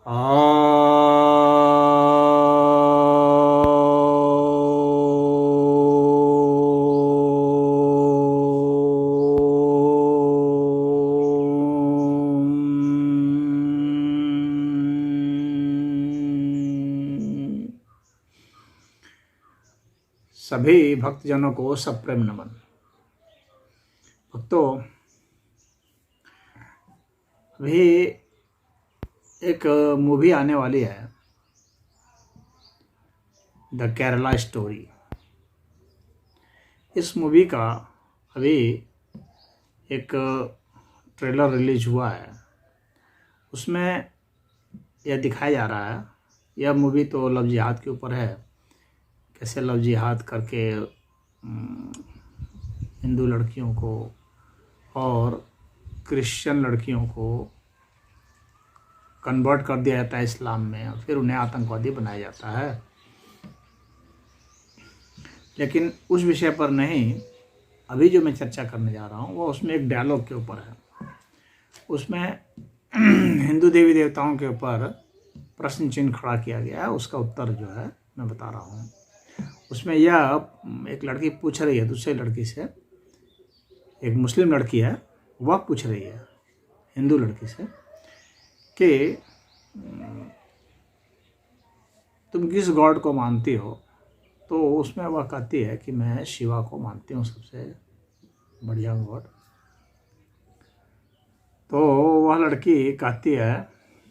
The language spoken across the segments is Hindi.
आ सभी भक्तजनों को सप्रेम नमन। भक्तों, अभी एक मूवी आने वाली है, द केरला स्टोरी। इस मूवी का अभी एक ट्रेलर रिलीज हुआ है। उसमें यह दिखाया जा रहा है, यह मूवी तो लव जिहाद के ऊपर है। कैसे लव जिहाद करके हिंदू लड़कियों को और क्रिश्चियन लड़कियों को कन्वर्ट कर दिया जाता है इस्लाम में, और फिर उन्हें आतंकवादी बनाया जाता है। लेकिन उस विषय पर नहीं, अभी जो मैं चर्चा करने जा रहा हूँ वो उसमें एक डायलॉग के ऊपर है। उसमें हिंदू देवी देवताओं के ऊपर प्रश्न चिन्ह खड़ा किया गया है। उसका उत्तर जो है मैं बता रहा हूँ। उसमें यह एक लड़की पूछ रही है दूसरी लड़की से, एक मुस्लिम लड़की है, वह पूछ रही है हिंदू लड़की से कि तुम किस गॉड को मानती हो। तो उसमें वह कहती है कि मैं शिवा को मानती हूँ, सबसे बढ़िया गॉड। तो वह लड़की कहती है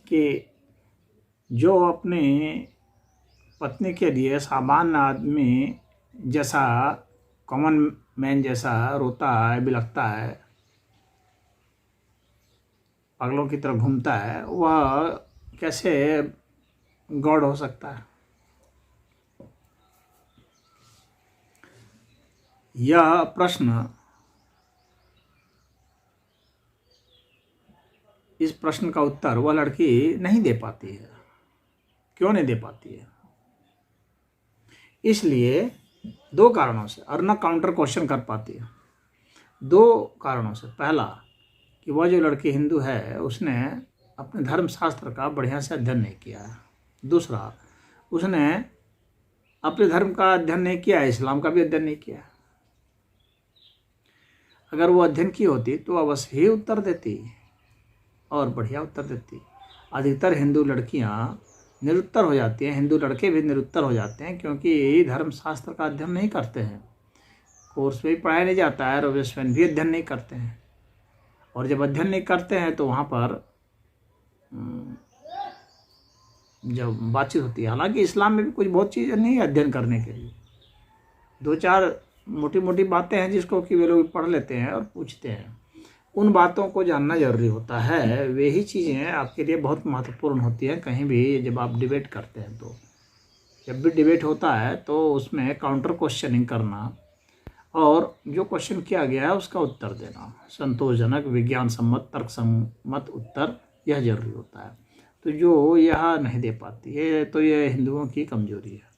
कि जो अपनी पत्नी के लिए सामान्य आदमी जैसा, कॉमन मैन जैसा रोता है, बिलखता है, पागलों की तरह घूमता है, वह कैसे गॉड हो सकता है। यह प्रश्न, इस प्रश्न का उत्तर वह लड़की नहीं दे पाती है। क्यों नहीं दे पाती है? इसलिए दो कारणों से, और न काउंटर क्वेश्चन कर पाती है। दो कारणों से। पहला कि वह जो लड़की हिंदू है उसने अपने धर्मशास्त्र का बढ़िया से अध्ययन नहीं किया है। दूसरा, उसने अपने धर्म का अध्ययन नहीं किया है, इस्लाम का भी अध्ययन नहीं किया है। अगर वो अध्ययन की होती तो अवश्य ही उत्तर देती, और बढ़िया उत्तर देती। अधिकतर हिंदू लड़कियां निरुत्तर हो जाती हैं, हिंदू लड़के भी निरुत्तर हो जाते हैं, क्योंकि धर्मशास्त्र का अध्ययन नहीं करते हैं। कोर्स में भी पढ़ाया नहीं जाता है, और स्वयं भी अध्ययन नहीं करते हैं। और जब अध्ययन नहीं करते हैं तो वहाँ पर जब बातचीत होती है, हालांकि इस्लाम में भी कुछ बहुत चीज़ें नहीं है अध्ययन करने के लिए। दो चार मोटी मोटी बातें हैं जिसको कि वे लोग पढ़ लेते हैं और पूछते हैं। उन बातों को जानना जरूरी होता है। वे ही चीज़ें आपके लिए बहुत महत्वपूर्ण होती हैं। कहीं भी जब आप डिबेट करते हैं, तो जब भी डिबेट होता है तो उसमें काउंटर क्वेश्चनिंग करना और जो क्वेश्चन किया गया है उसका उत्तर देना, संतोषजनक, विज्ञान सम्मत, तर्क सम्मत उत्तर, यह जरूरी होता है। तो जो यह नहीं दे पाती है तो यह हिंदुओं की कमजोरी है।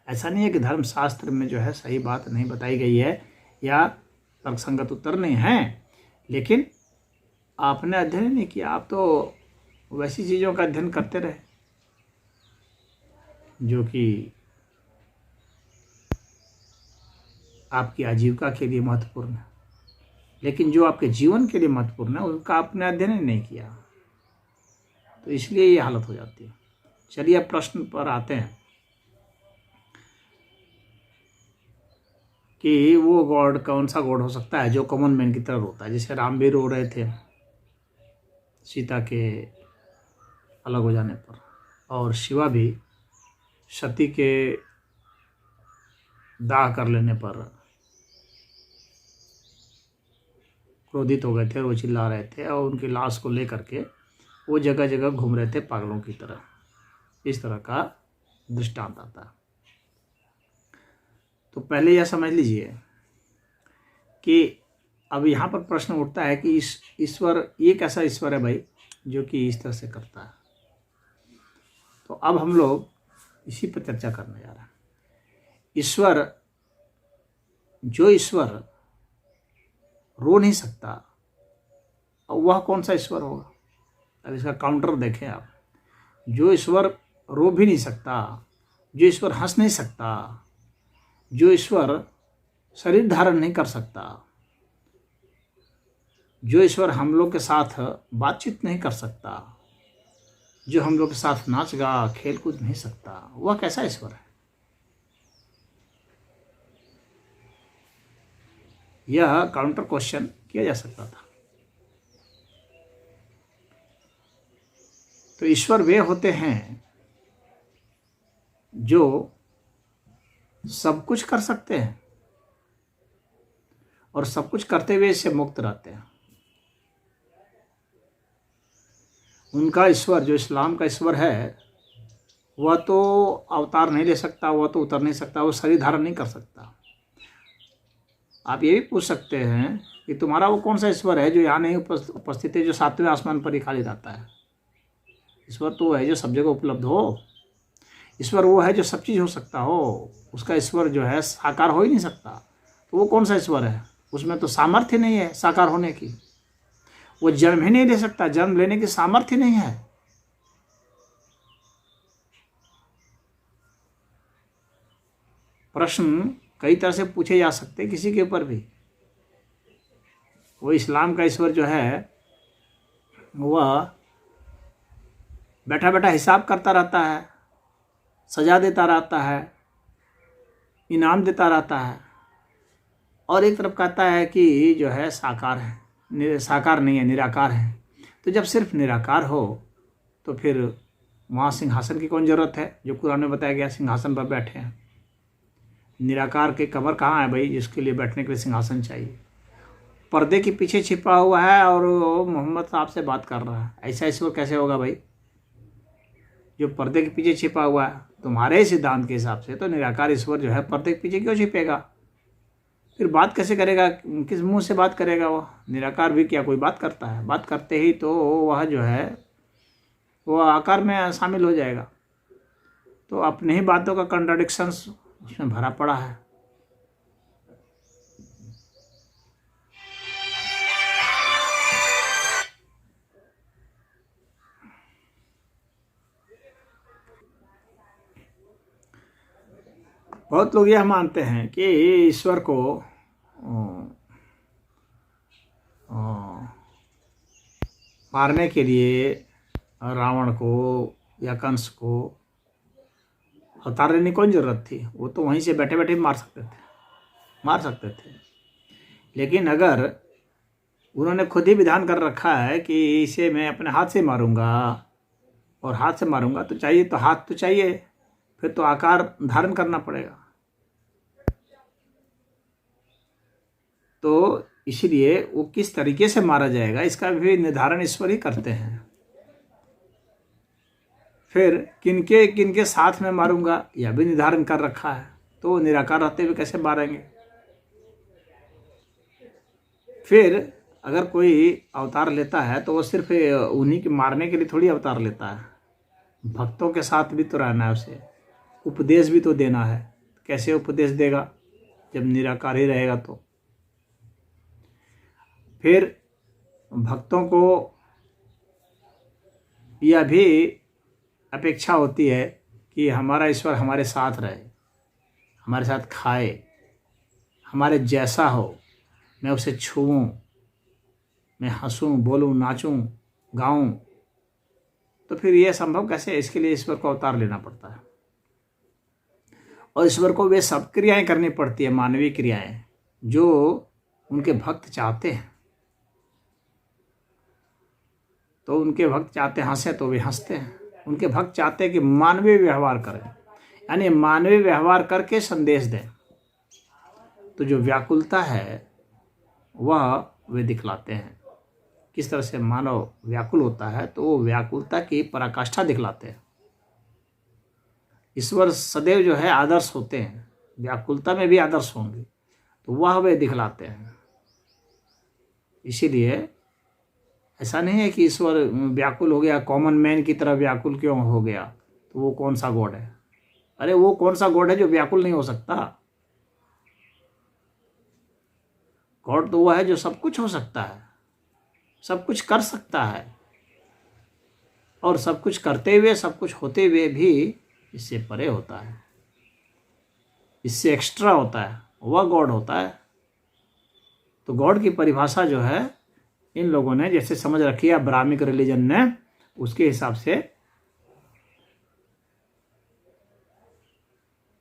ऐसा नहीं है कि धर्मशास्त्र में जो है सही बात नहीं बताई गई है या तर्कसंगत उत्तर नहीं है, लेकिन आपने अध्ययन नहीं किया। आप तो वैसी चीज़ों का अध्ययन करते रहे जो कि आपकी आजीविका के लिए महत्वपूर्ण है, लेकिन जो आपके जीवन के लिए महत्वपूर्ण है उनका आपने अध्ययन ही नहीं किया। तो इसलिए ये हालत हो जाती है। चलिए अब प्रश्न पर आते हैं कि वो गॉड कौन सा गॉड हो सकता है जो कॉमन मैन की तरह रोता है। जैसे राम भी रो रहे थे सीता के अलग हो जाने पर, और शिवा भी सती के दाह कर लेने पर क्रोधित हो गए थे और वो चिल्ला रहे थे, और उनकी लाश को लेकर के वो जगह जगह घूम रहे थे पागलों की तरह। इस तरह का दृष्टांत आता है। तो पहले यह समझ लीजिए कि अब यहाँ पर प्रश्न उठता है कि इस ईश्वर, ये कैसा ईश्वर है भाई जो कि इस तरह से करता है। तो अब हम लोग इसी पर चर्चा करने जा रहे हैं। ईश्वर, जो ईश्वर रो नहीं सकता, वह कौन सा ईश्वर होगा? अब इसका काउंटर देखें आप। जो ईश्वर रो भी नहीं सकता, जो ईश्वर हंस नहीं सकता, जो ईश्वर शरीर धारण नहीं कर सकता, जो ईश्वर हम लोग के साथ बातचीत नहीं कर सकता, जो हम लोग के साथ नाच गा खेल कूद नहीं सकता, वह कैसा ईश्वर है? यह काउंटर क्वेश्चन किया जा सकता था। तो ईश्वर वे होते हैं जो सब कुछ कर सकते हैं और सब कुछ करते हुए इससे मुक्त रहते हैं। उनका ईश्वर, जो इस्लाम का ईश्वर है, वह तो अवतार नहीं ले सकता, वह तो उतर नहीं सकता, वह शरीर धारण नहीं कर सकता। आप ये भी पूछ सकते हैं कि तुम्हारा वो कौन सा ईश्वर है जो यहाँ नहीं उपस्थित है, जो सातवें आसमान पर ही खाली रहता है? ईश्वर तो है जो सब जगह उपलब्ध हो। ईश्वर वो है जो सब चीज़ हो सकता हो। उसका ईश्वर जो है साकार हो ही नहीं सकता। तो वो कौन सा ईश्वर है? उसमें तो सामर्थ्य नहीं है साकार होने की। वो जन्म ही नहीं ले सकता, जन्म लेने की सामर्थ्य नहीं है। प्रश्न कई तरह से पूछे जा सकते हैं किसी के ऊपर भी। वो इस्लाम का ईश्वर जो है वह बैठा बैठा हिसाब करता रहता है, सजा देता रहता है, इनाम देता रहता है, और एक तरफ कहता है कि जो है साकार है, साकार नहीं है, निराकार है। तो जब सिर्फ निराकार हो तो फिर वहाँ सिंहासन की कौन ज़रूरत है? जो कुरान में बताया गया सिंहासन पर बैठे हैं। निराकार के कमर कहाँ है भाई जिसके लिए बैठने के लिए सिंहासन चाहिए? पर्दे के पीछे छिपा हुआ है और मोहम्मद साहब से बात कर रहा है। ऐसा ईश्वर कैसे होगा भाई जो पर्दे के पीछे छिपा हुआ है? तुम्हारे सिद्धांत के हिसाब से तो निराकार ईश्वर जो है पर्दे के पीछे क्यों छिपेगा? फिर बात कैसे करेगा? किस मुंह से बात करेगा? वह निराकार भी क्या कोई बात करता है? बात करते ही तो वह जो है वह आकार में शामिल हो जाएगा। तो अपने ही बातों का कंट्राडिक्शंस उसमें भरा पड़ा है। बहुत लोग यह मानते हैं कि ईश्वर को मारने के लिए रावण को या कंस को अवतार लेने की कौन ज़रूरत थी? वो तो वहीं से बैठे बैठे मार सकते थे। लेकिन अगर उन्होंने खुद ही विधान कर रखा है कि इसे मैं अपने हाथ से मारूंगा और हाथ से मारूंगा तो चाहिए, तो हाथ तो चाहिए, फिर तो आकार धारण करना पड़ेगा। तो इसलिए वो किस तरीके से मारा जाएगा इसका भी निर्धारण ईश्वर ही करते हैं। फिर किनके साथ में मारूंगा यह भी निर्धारण कर रखा है। तो निराकार रहते हुए कैसे मारेंगे? फिर अगर कोई अवतार लेता है तो वो सिर्फ उन्हीं के मारने के लिए थोड़ी अवतार लेता है। भक्तों के साथ भी तो रहना है, उसे उपदेश भी तो देना है। कैसे उपदेश देगा जब निराकार ही रहेगा? तो फिर भक्तों को यह भी अपेक्षा होती है कि हमारा ईश्वर हमारे साथ रहे, हमारे साथ खाए, हमारे जैसा हो, मैं उसे छूऊं, मैं हंसूं, बोलूं, नाचूं, गाऊं। तो फिर यह संभव कैसे? इसके लिए ईश्वर को अवतार लेना पड़ता है और ईश्वर को वे सब क्रियाएं करनी पड़ती है, मानवीय क्रियाएं, जो उनके भक्त चाहते हैं। तो उनके भक्त चाहते हंसे तो वे हंसते हैं। उनके भक्त चाहते हैं कि मानवीय व्यवहार करें, यानी मानवीय व्यवहार करके संदेश दें। तो जो व्याकुलता है वह वे दिखलाते हैं। किस तरह से मानव व्याकुल होता है तो वो व्याकुलता की पराकाष्ठा दिखलाते हैं। ईश्वर सदैव जो है आदर्श होते हैं, व्याकुलता में भी आदर्श होंगे, तो वह वे दिखलाते हैं। इसीलिए ऐसा नहीं है कि ईश्वर व्याकुल हो गया, कॉमन मैन की तरह व्याकुल क्यों हो गया, तो वो कौन सा गॉड है? अरे वो कौन सा गॉड है जो व्याकुल नहीं हो सकता? गॉड तो वह है जो सब कुछ हो सकता है, सब कुछ कर सकता है। और सब कुछ करते हुए, सब कुछ होते हुए भी इससे परे होता है, इससे एक्स्ट्रा होता है, वह गॉड होता है। तो गॉड की परिभाषा जो है इन लोगों ने जैसे समझ रखी है, ब्राह्मिक रिलीजन ने, उसके हिसाब से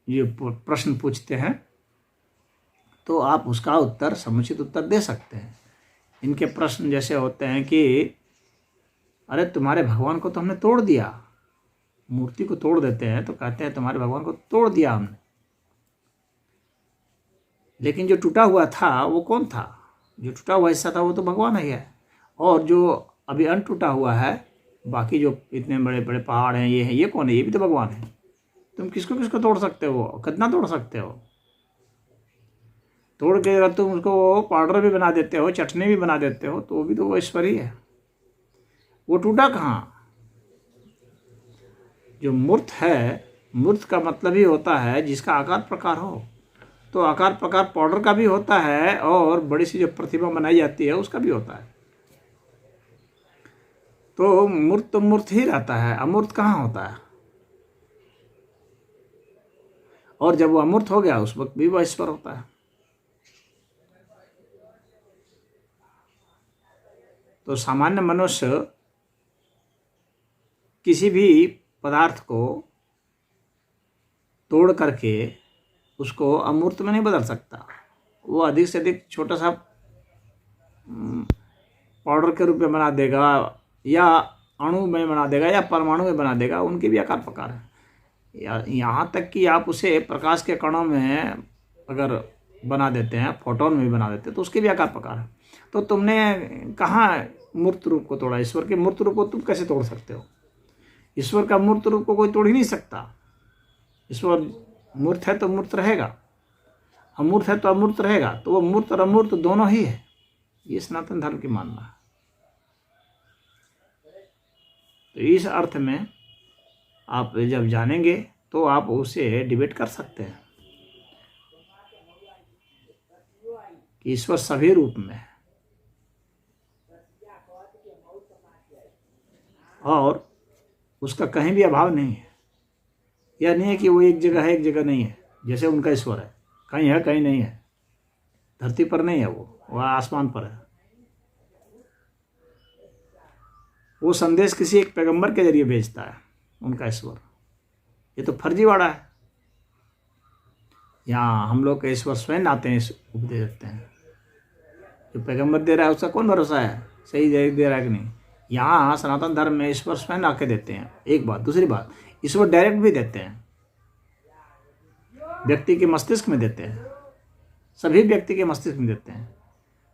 ये प्रश्न पूछते हैं, तो आप उसका उत्तर, समुचित उत्तर दे सकते हैं। इनके प्रश्न जैसे होते हैं कि अरे तुम्हारे भगवान को तो हमने तोड़ दिया, मूर्ति को तोड़ देते हैं तो कहते हैं तुम्हारे भगवान को तोड़ दिया हमने, लेकिन जो टूटा हुआ था वो कौन था? जो टूटा हुआ हिस्सा था वो तो भगवान ही है, और जो अभी अनटूटा हुआ है, बाकी जो इतने बड़े बड़े पहाड़ हैं, ये है, ये कौन है? ये भी तो भगवान है। तुम किसको किसको तोड़ सकते हो? कितना तोड़ सकते हो? तोड़ के अगर तुम उसको पाउडर भी बना देते हो, चटनी भी बना देते हो, तो वो भी तो वो ईश्वर ही है। वो टूटा कहाँ? जो मूर्त है, मूर्त का मतलब ही होता है जिसका आकार प्रकार हो। तो आकार प्रकार पाउडर का भी होता है, और बड़ी सी जो प्रतिमा बनाई जाती है उसका भी होता है। तो मूर्त ही रहता है, अमूर्त कहाँ होता है? और जब वो अमूर्त हो गया उस वक्त भी वह ईश्वर होता है। तो सामान्य मनुष्य किसी भी पदार्थ को तोड़ करके उसको अमूर्त में नहीं बदल सकता। वो अधिक से अधिक छोटा सा पाउडर के रूप में बना देगा, या अणु में बना देगा, या परमाणु में बना देगा। उनके भी आकार प्रकार है। यहाँ तक कि आप उसे प्रकाश के कणों में अगर बना देते हैं, फोटोन में भी बना देते हैं, तो उसके भी आकार प्रकार है। तो तुमने कहाँ मूर्त रूप को तोड़ा? ईश्वर के मूर्त रूप को तुम कैसे तोड़ सकते हो? ईश्वर का मूर्त रूप को कोई तोड़ ही नहीं सकता। ईश्वर मूर्त है तो मूर्त रहेगा, अमूर्त है तो अमूर्त रहेगा। तो वो मूर्त और अमूर्त दोनों ही है। ये सनातन धर्म की मानना है। तो इस अर्थ में आप जब जानेंगे तो आप उसे डिबेट कर सकते हैं कि ईश्वर सभी रूप में है, और उसका कहीं भी अभाव नहीं है। यह नहीं है कि वो एक जगह है, एक जगह नहीं है। जैसे उनका ईश्वर है, कहीं है कहीं नहीं है। धरती पर नहीं है, वो आसमान पर है। वो संदेश किसी एक पैगंबर के जरिए भेजता है उनका ईश्वर। ये तो फर्जीवाड़ा है। यहाँ हम लोग के ईश्वर स्वयं आते हैं, उपदेश देते हैं। जो पैगंबर दे रहा है उसका कौन भरोसा है सही दे रहा है कि नहीं? यहाँ सनातन धर्म में ईश्वर स्वयं आके देते हैं, एक बात। दूसरी बात, ईश्वर डायरेक्ट भी देते हैं, व्यक्ति के मस्तिष्क में देते हैं, सभी व्यक्ति के मस्तिष्क में देते हैं।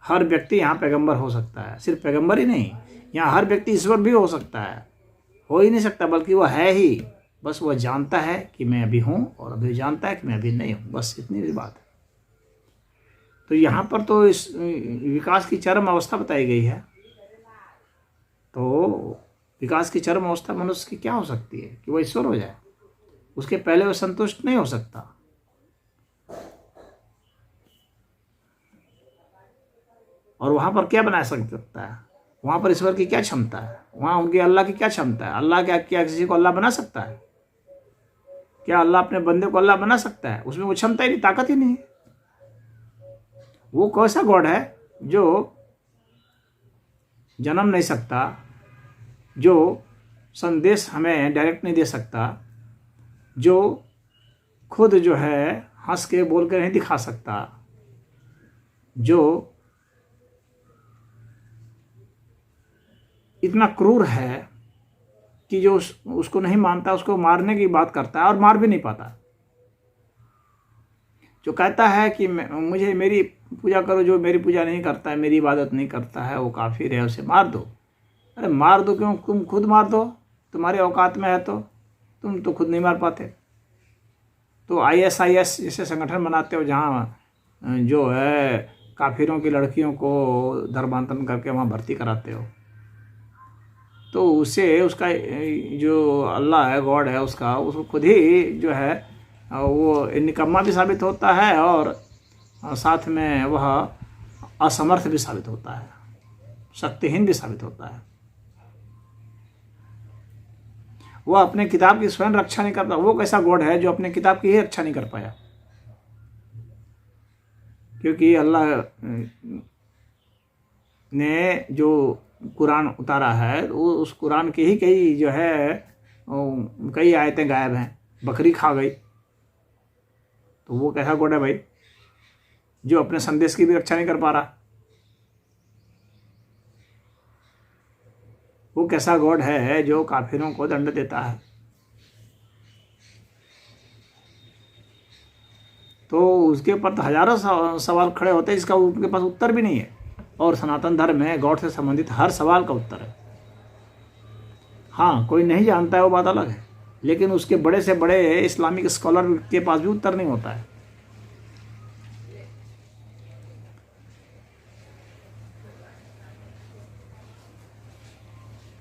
हर व्यक्ति यहाँ पैगंबर हो सकता है। सिर्फ पैगंबर ही नहीं, यहाँ हर व्यक्ति ईश्वर भी हो सकता है। हो ही नहीं सकता, बल्कि वह है ही। बस वह जानता है कि मैं अभी हूँ, और अभी जानता है कि मैं अभी नहीं हूँ। बस इतनी सी बात है। तो यहाँ पर तो इस विकास की चरम अवस्था बताई गई है। तो विकास की चरम अवस्था मनुष्य की क्या हो सकती है कि वह ईश्वर हो जाए? उसके पहले वह संतुष्ट नहीं हो सकता। और वहाँ पर क्या बना सकता है? वहाँ पर ईश्वर की क्या क्षमता है? वहाँ उनके अल्लाह की क्या क्षमता है? अल्लाह क्या किसी को अल्लाह बना सकता है? क्या अल्लाह अपने बंदे को अल्लाह बना सकता है? उसमें वो क्षमता ही नहीं, ताकत ही नहीं। वो कैसा गॉड है जो जन्म नहीं सकता, जो संदेश हमें डायरेक्ट नहीं दे सकता, जो खुद जो है हंस के बोल कर नहीं दिखा सकता, जो इतना क्रूर है कि जो उसको नहीं मानता उसको मारने की बात करता है और मार भी नहीं पाता। जो कहता है कि मुझे मेरी पूजा करो, जो मेरी पूजा नहीं करता है, मेरी इबादत नहीं करता है, वो काफिर है, उसे मार दो। अरे मार दो क्यों? तुम खुद मार दो, तुम्हारे औकात में है तो। तुम तो खुद नहीं मार पाते। तो ISIS जैसे संगठन बनाते हो जहाँ जो है काफिरों की लड़कियों को धर्मांतरण करके वहाँ भर्ती कराते हो, तो उसे उसका जो अल्लाह है, गॉड है, उसको खुद ही जो है वो निकम्मा भी साबित होता है, और साथ में वह असमर्थ भी साबित होता है, शक्तिहीन भी साबित होता है। वो अपने किताब की स्वयं रक्षा नहीं करता। वो कैसा गॉड है जो अपने किताब की ही रक्षा नहीं कर पाया? क्योंकि अल्लाह ने जो कुरान उतारा है वो उस कुरान के ही कई जो है कई आयतें गायब हैं। बकरी खा गई, तो वो कैसा गॉड है भाई जो अपने संदेश की भी रक्षा नहीं कर पा रहा? वो कैसा गॉड है जो काफिरों को दंड देता है? तो उसके ऊपर तो हजारों सवाल खड़े होते हैं जिसका उनके पास उत्तर भी नहीं है। और सनातन धर्म में गॉड से संबंधित हर सवाल का उत्तर है। हाँ, कोई नहीं जानता है वो बात अलग है, लेकिन उसके बड़े से बड़े इस्लामिक स्कॉलर के पास भी उत्तर नहीं होता है।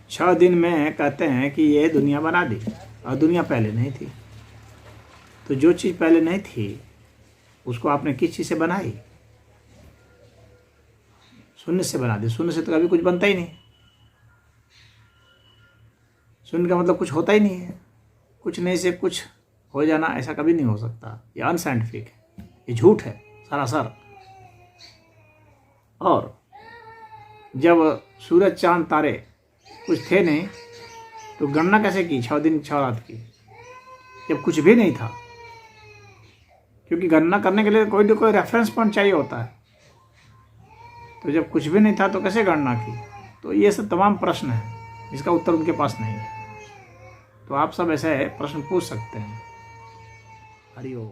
छह दिन में कहते हैं कि ये दुनिया बना दी, और दुनिया पहले नहीं थी। तो जो चीज़ पहले नहीं थी उसको आपने किस चीज़ से बनाई? शून्य से बना दी। शून्य से तो कभी कुछ बनता ही नहीं। शून्य का मतलब कुछ होता ही नहीं है। कुछ नहीं से कुछ हो जाना ऐसा कभी नहीं हो सकता। ये अनसाइंटिफिक है, ये झूठ है सरासर। और जब सूरज चांद तारे कुछ थे नहीं तो गणना कैसे की 6 दिन 6 रात की, जब कुछ भी नहीं था? क्योंकि गणना करने के लिए कोई ना कोई रेफरेंस पॉइंट चाहिए होता है। तो जब कुछ भी नहीं था तो कैसे गणना की? तो ये सब तमाम प्रश्न हैं जिसका उत्तर उनके पास नहीं है। तो आप सब ऐसे प्रश्न पूछ सकते हैं। हरि ओम।